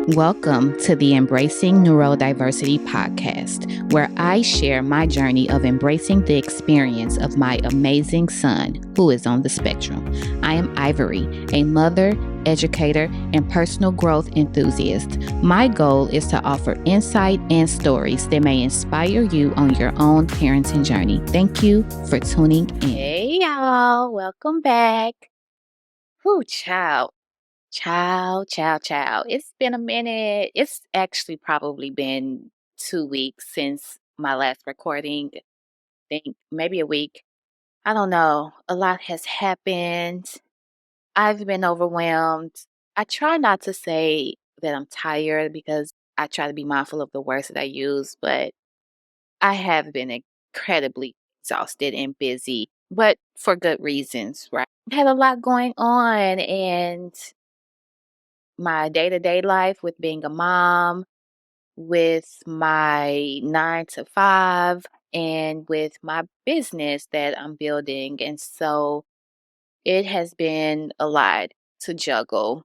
Welcome to the Embracing Neurodiversity podcast, where I share my journey of embracing the experience of my amazing son who is on the spectrum. I am Ivory, a mother, educator, and personal growth enthusiast. My goal is to offer insight and stories that may inspire you on your own parenting journey. Thank you for tuning in. Hey, y'all. Welcome back. Child. Ciao. It's been a minute. It's actually probably been 2 weeks since my last recording. I think maybe a week. I don't know. A lot has happened. I've been overwhelmed. I try not to say that I'm tired because I try to be mindful of the words that I use, but I have been incredibly exhausted and busy, but for good reasons, right? I had a lot going on, and my day-to-day life with being a mom, with my 9 to 5, and with my business that I'm building. And so it has been a lot to juggle.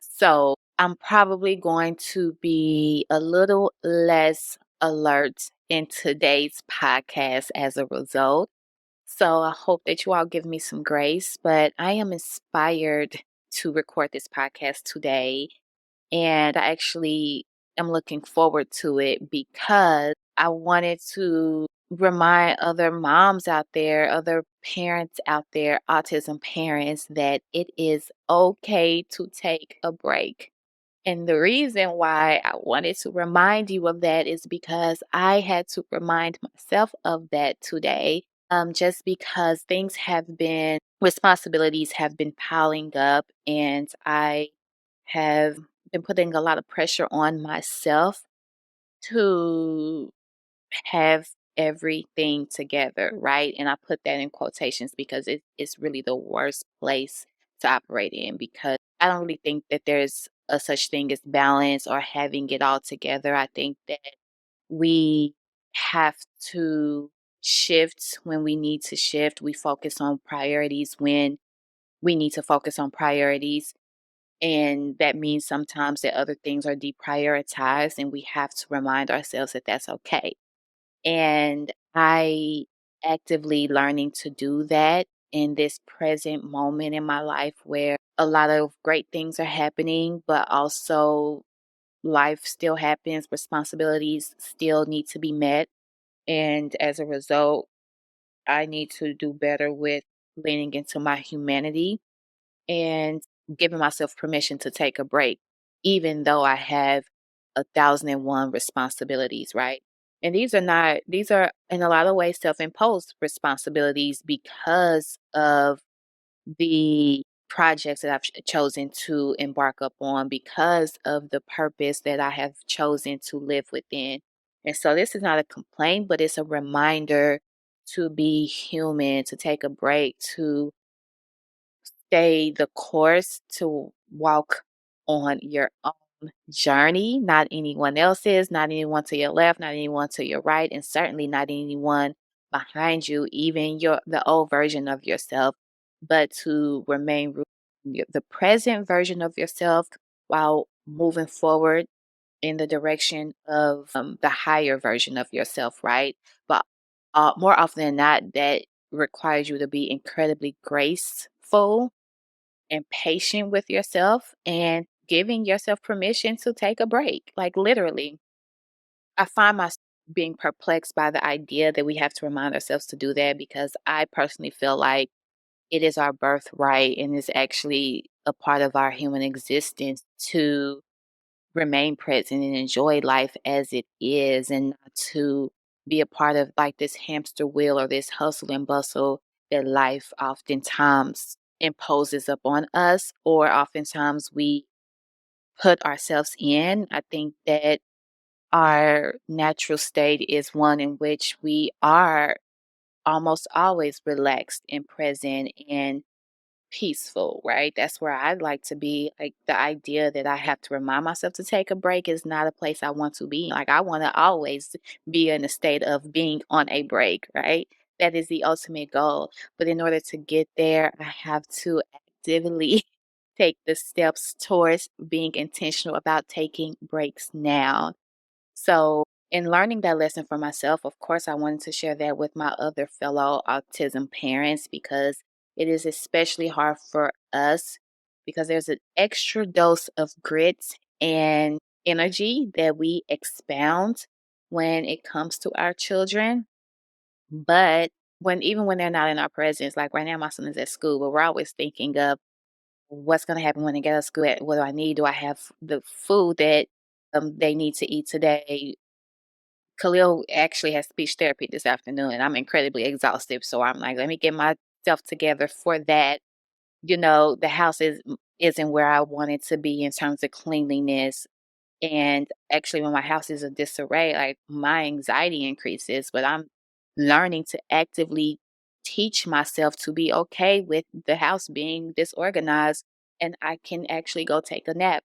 So I'm probably going to be a little less alert in today's podcast as a result. So I hope that you all give me some grace, but I am inspired to record this podcast today. And I actually am looking forward to it because I wanted to remind other moms out there, other parents out there, autism parents, that it is okay to take a break. And the reason why I wanted to remind you of that is because I had to remind myself of that today. Just because responsibilities have been piling up, and I have been putting a lot of pressure on myself to have everything together, right? And I put that in quotations because it's really the worst place to operate in, because I don't really think that there's a such thing as balance or having it all together. I think that we have to shift when we need to shift. We focus on priorities when we need to focus on priorities. And that means sometimes that other things are deprioritized, and we have to remind ourselves that that's okay. And I actively learning to do that in this present moment in my life where a lot of great things are happening, but also life still happens, responsibilities still need to be met. And as a result, I need to do better with leaning into my humanity and giving myself permission to take a break, even though I have 1,001 responsibilities, right? And these are in a lot of ways self imposed responsibilities because of the projects that I've chosen to embark up on, because of the purpose that I have chosen to live within. And so this is not a complaint, but it's a reminder to be human, to take a break, to stay the course, to walk on your own journey, not anyone else's, not anyone to your left, not anyone to your right, and certainly not anyone behind you, even the old version of yourself, but to remain rooted in the present version of yourself while moving forward in the direction of the higher version of yourself, right? But more often than not, that requires you to be incredibly graceful and patient with yourself and giving yourself permission to take a break. Like, literally, I find myself being perplexed by the idea that we have to remind ourselves to do that, because I personally feel like it is our birthright and is actually a part of our human existence to remain present and enjoy life as it is, and not to be a part of like this hamster wheel or this hustle and bustle that life oftentimes imposes upon us, or oftentimes we put ourselves in. I think that our natural state is one in which we are almost always relaxed and present and peaceful, right? That's where I'd like to be. Like, the idea that I have to remind myself to take a break is not a place I want to be. Like, I want to always be in a state of being on a break, right? That is the ultimate goal. But in order to get there, I have to actively take the steps towards being intentional about taking breaks now. So, in learning that lesson for myself, of course, I wanted to share that with my other fellow autism parents because it is especially hard for us because there's an extra dose of grit and energy that we expound when it comes to our children. But even when they're not in our presence, like right now, my son is at school, but we're always thinking of what's going to happen when they get out of school. What do I need? Do I have the food that they need to eat today? Khalil actually has speech therapy this afternoon, and I'm incredibly exhausted. So I'm like, let me get myself together for that. The house isn't where I want it to be in terms of cleanliness. And actually, when my house is a disarray, like my anxiety increases. But I'm learning to actively teach myself to be okay with the house being disorganized, and I can actually go take a nap.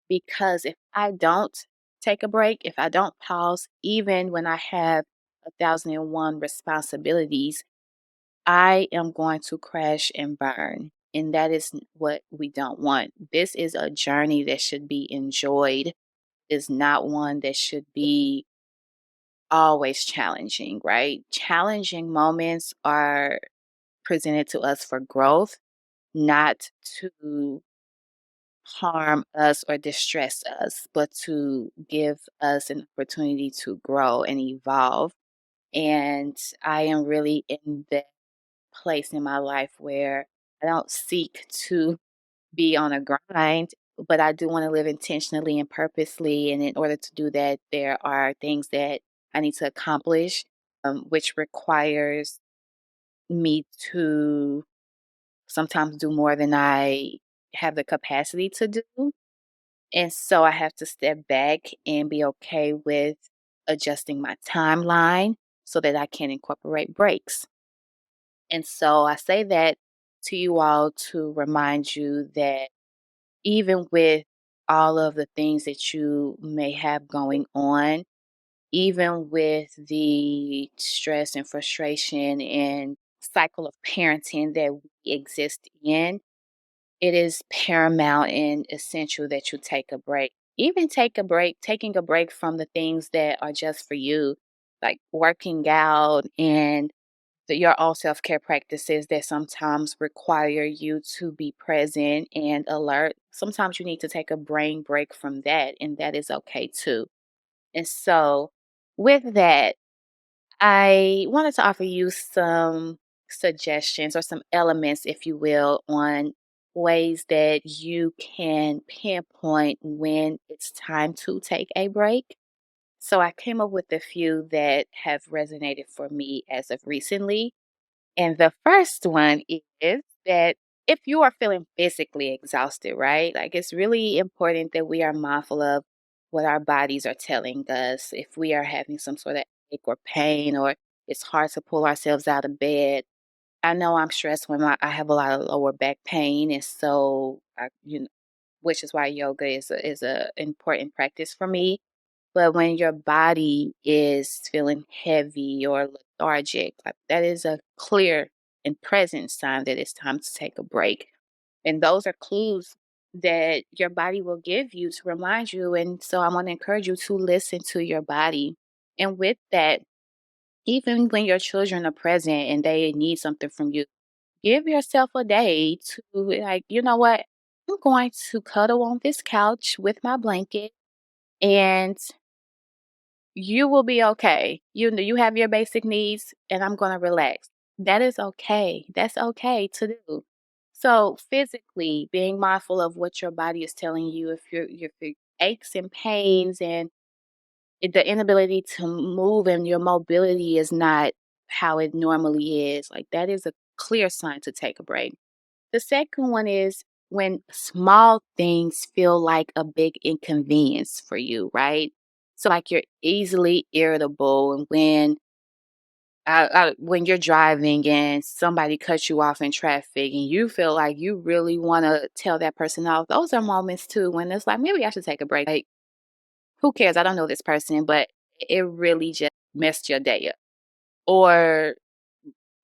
Because if I don't take a break, if I don't pause, even when I have 1,001 responsibilities, I am going to crash and burn. And that is what we don't want. This is a journey that should be enjoyed, is not one that should be always challenging, right? Challenging moments are presented to us for growth, not to harm us or distress us, but to give us an opportunity to grow and evolve. And I am really in that place in my life where I don't seek to be on a grind, but I do want to live intentionally and purposely. And in order to do that, there are things that I need to accomplish, which requires me to sometimes do more than I have the capacity to do. And so I have to step back and be okay with adjusting my timeline so that I can incorporate breaks. And so I say that to you all to remind you that even with all of the things that you may have going on, even with the stress and frustration and cycle of parenting that we exist in, it is paramount and essential that you take a break. Even taking a break from the things that are just for you, like working out and your own self care practices that sometimes require you to be present and alert. Sometimes you need to take a brain break from that, and that is okay too. And so, with that, I wanted to offer you some suggestions or some elements, if you will, on ways that you can pinpoint when it's time to take a break. So I came up with a few that have resonated for me as of recently. And the first one is that if you are feeling physically exhausted, right? Like it's really important that we are mindful of what our bodies are telling us. If we are having some sort of ache or pain, or it's hard to pull ourselves out of bed. I know I'm stressed when I have a lot of lower back pain, and so which is why yoga is a important practice for me. But when your body is feeling heavy or lethargic, like that is a clear and present sign that it's time to take a break. And those are clues that your body will give you to remind you. And so I want to encourage you to listen to your body. And with that, even when your children are present and they need something from you, give yourself a day to, like, you know what? I'm going to cuddle on this couch with my blanket, and you will be okay. You know, you have your basic needs, and I'm going to relax. That is okay. That's okay to do. So, physically, being mindful of what your body is telling you, if your aches and pains and the inability to move and your mobility is not how it normally is, like that is a clear sign to take a break. The second one is when small things feel like a big inconvenience for you, right? So like you're easily irritable, and when you're driving and somebody cuts you off in traffic and you feel like you really want to tell that person off, those are moments too when it's like maybe I should take a break. Like who cares? I don't know this person, but it really just messed your day up. Or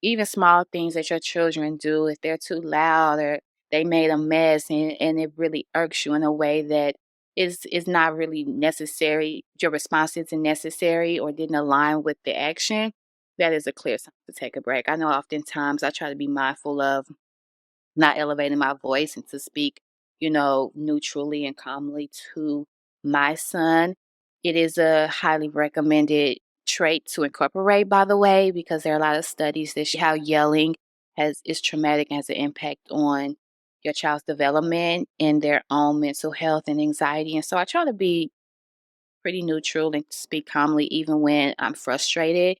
even small things that your children do, if they're too loud or they made a mess, and it really irks you in a way that is not really necessary. Your response isn't necessary or didn't align with the action. That is a clear sign to take a break. I know oftentimes I try to be mindful of not elevating my voice and to speak, neutrally and calmly to my son. It is a highly recommended trait to incorporate, by the way, because there are a lot of studies that show how yelling has is traumatic and has an impact on your child's development and their own mental health and anxiety. And so I try to be pretty neutral and speak calmly even when I'm frustrated.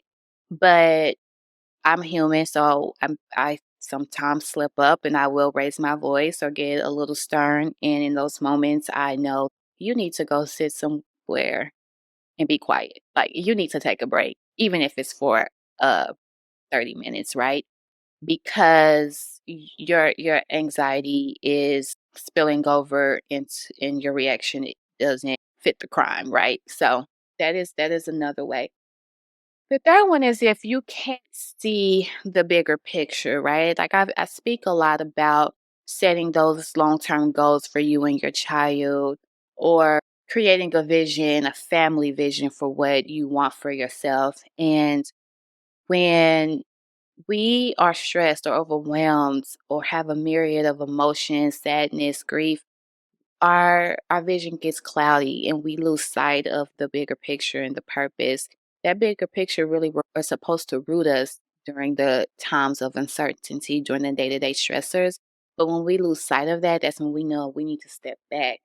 But I'm human, so I sometimes slip up and I will raise my voice or get a little stern. And in those moments, I know you need to go sit somewhere and be quiet. Like you need to take a break, even if it's for 30 minutes, right? Because your anxiety is spilling over into in your reaction. It doesn't fit the crime, right? So that is another way. The third one is if you can't see the bigger picture, right? Like I speak a lot about setting those long term goals for you and your child, or creating a vision, a family vision for what you want for yourself. And when we are stressed or overwhelmed or have a myriad of emotions, sadness, grief, our vision gets cloudy and we lose sight of the bigger picture and the purpose. That bigger picture really are supposed to root us during the times of uncertainty, during the day-to-day stressors. But when we lose sight of that, that's when we know we need to step back.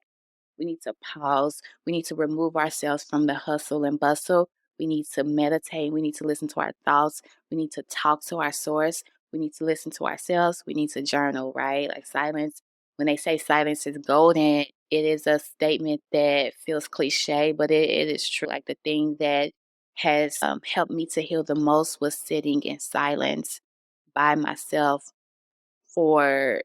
We need to pause. We need to remove ourselves from the hustle and bustle. We need to meditate. We need to listen to our thoughts. We need to talk to our source. We need to listen to ourselves. We need to journal, right? Like silence. When they say silence is golden, it is a statement that feels cliche, but it is true. Like the thing that has helped me to heal the most was sitting in silence by myself for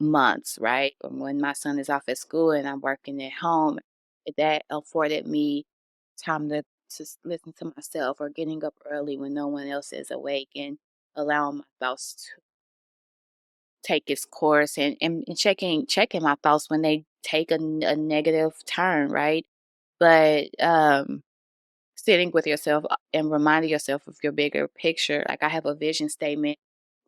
months, right? When my son is off at school and I'm working at home, that afforded me time to listen to myself, or getting up early when no one else is awake and allowing my thoughts to take its course, and checking my thoughts when they take a negative turn, right? But sitting with yourself and reminding yourself of your bigger picture. Like I have a vision statement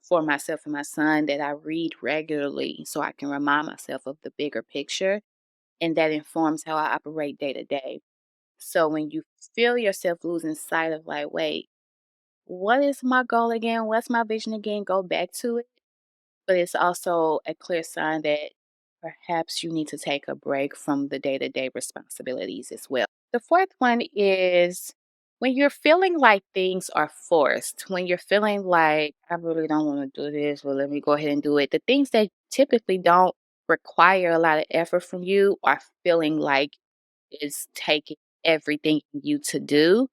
for myself and my son that I read regularly so I can remind myself of the bigger picture, and that informs how I operate day to day. So when you feel yourself losing sight of like, wait, what is my goal again? What's my vision again? Go back to it. But it's also a clear sign that perhaps you need to take a break from the day to day responsibilities as well. The fourth one is when you're feeling like things are forced, when you're feeling like, I really don't want to do this, well, let me go ahead and do it. The things that typically don't require a lot of effort from you are feeling like it's taking everything in you to do.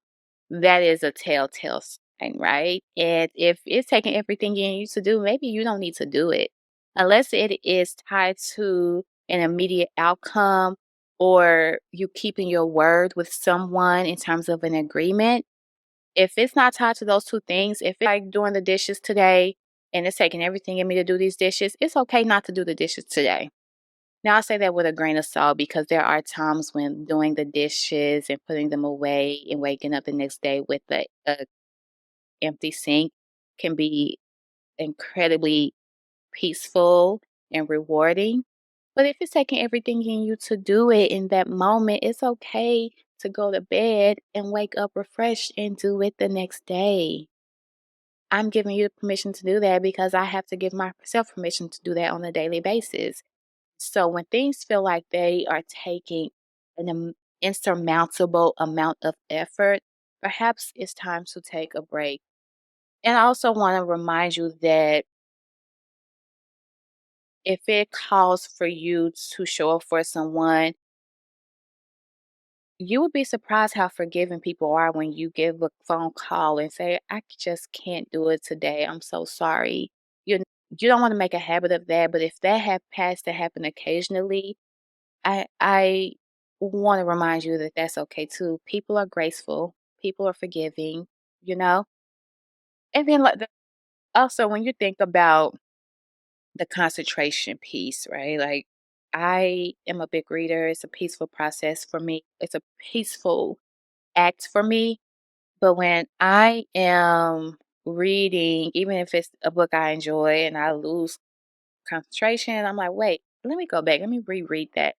That is a telltale sign, right? And if it's taking everything in you to do, maybe you don't need to do it unless it is tied to an immediate outcome, or you keeping your word with someone in terms of an agreement. If it's not tied to those two things, if it's like doing the dishes today and it's taking everything in me to do these dishes, it's okay not to do the dishes today. Now, I say that with a grain of salt because there are times when doing the dishes and putting them away and waking up the next day with a empty sink can be incredibly peaceful and rewarding. But if it's taking everything in you to do it in that moment, it's okay to go to bed and wake up refreshed and do it the next day. I'm giving you permission to do that because I have to give myself permission to do that on a daily basis. So when things feel like they are taking an insurmountable amount of effort, perhaps it's time to take a break. And I also want to remind you that if it calls for you to show up for someone, you would be surprised how forgiving people are when you give a phone call and say, I just can't do it today. I'm so sorry. You don't want to make a habit of that, but if that has to happen occasionally, I want to remind you that that's okay too. People are graceful. People are forgiving, you know? And then also when you think about the concentration piece, right? Like, I am a big reader. It's a peaceful process for me. It's a peaceful act for me. But when I am reading, even if it's a book I enjoy and I lose concentration, I'm like, wait, let me go back. Let me reread that.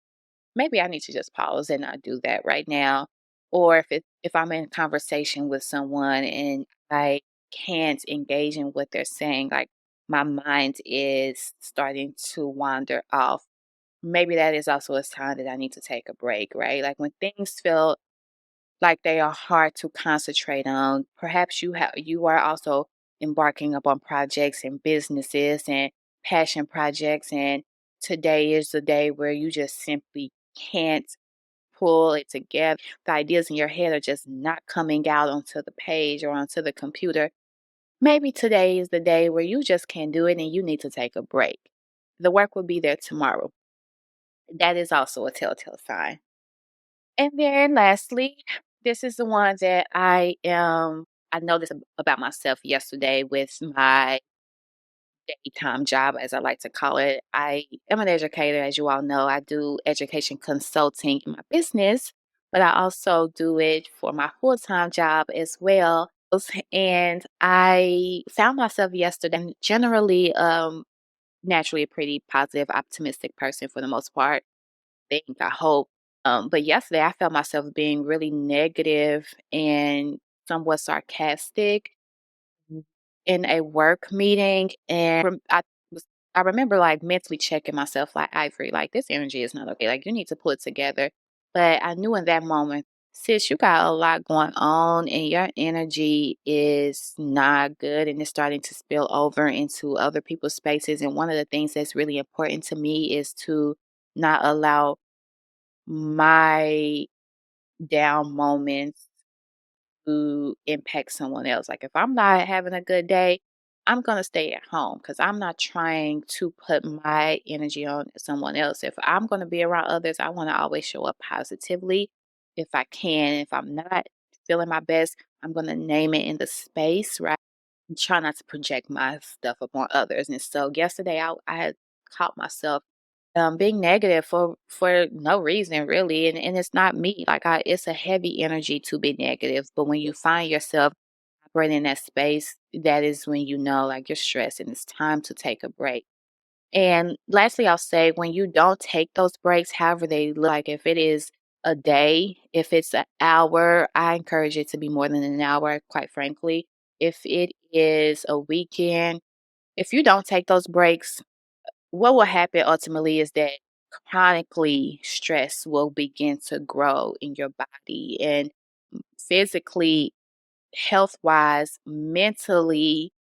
Maybe I need to just pause and not do that right now. Or if I'm in conversation with someone and I can't engage in what they're saying, like my mind is starting to wander off. Maybe that is also a sign that I need to take a break, right? Like when things feel like they are hard to concentrate on, perhaps you are also embarking upon projects and businesses and passion projects, and today is the day where you just simply can't pull it together. The ideas in your head are just not coming out onto the page or onto the computer. Maybe today is the day where you just can't do it and you need to take a break. The work will be there tomorrow. That is also a telltale sign. And then lastly, this is the one that I noticed about myself yesterday with my daytime job, as I like to call it. I am an educator, as you all know. I do education consulting in my business, but I also do it for my full time job as well. And I found myself yesterday, I'm generally, naturally a pretty positive, optimistic person for the most part. I hope. But yesterday I felt myself being really negative and somewhat sarcastic in a work meeting, and I remember like mentally checking myself, like, Ivory, like, this energy is not okay. Like, you need to pull it together. But I knew in that moment, sis, you got a lot going on and your energy is not good and it's starting to spill over into other people's spaces. And one of the things that's really important to me is to not allow my down moments to impact someone else. Like if I'm not having a good day, I'm going to stay at home because I'm not trying to put my energy on someone else. If I'm going to be around others, I want to always show up positively if I can. If I'm not feeling my best, I'm going to name it in the space, right? And try not to project my stuff upon others. And so yesterday I had caught myself being negative for no reason really, and it's not me. Like it's a heavy energy to be negative, but when you find yourself operating in that space, that is when you know like you're stressed and it's time to take a break. And lastly, I'll say when you don't take those breaks, however they look, like if it is a day, if it's an hour, I encourage it to be more than an hour, quite frankly. If it is a weekend, if you don't take those breaks, what will happen ultimately is that chronically stress will begin to grow in your body and physically, health wise, mentally,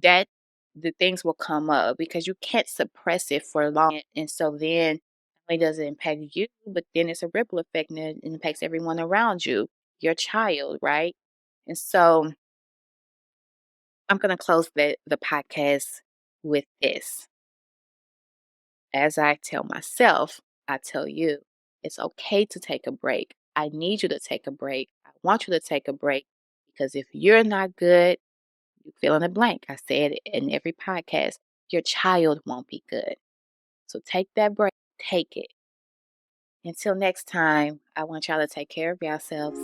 that the things will come up because you can't suppress it for long. And so then not only does it impact you, but then it's a ripple effect and it impacts everyone around you, your child, right? And so I'm going to close the podcast with this. As I tell myself, I tell you, it's okay to take a break. I need you to take a break. I want you to take a break because if you're not good, you fill in the blank. I said it in every podcast, your child won't be good. So take that break, take it. Until next time, I want y'all to take care of yourselves.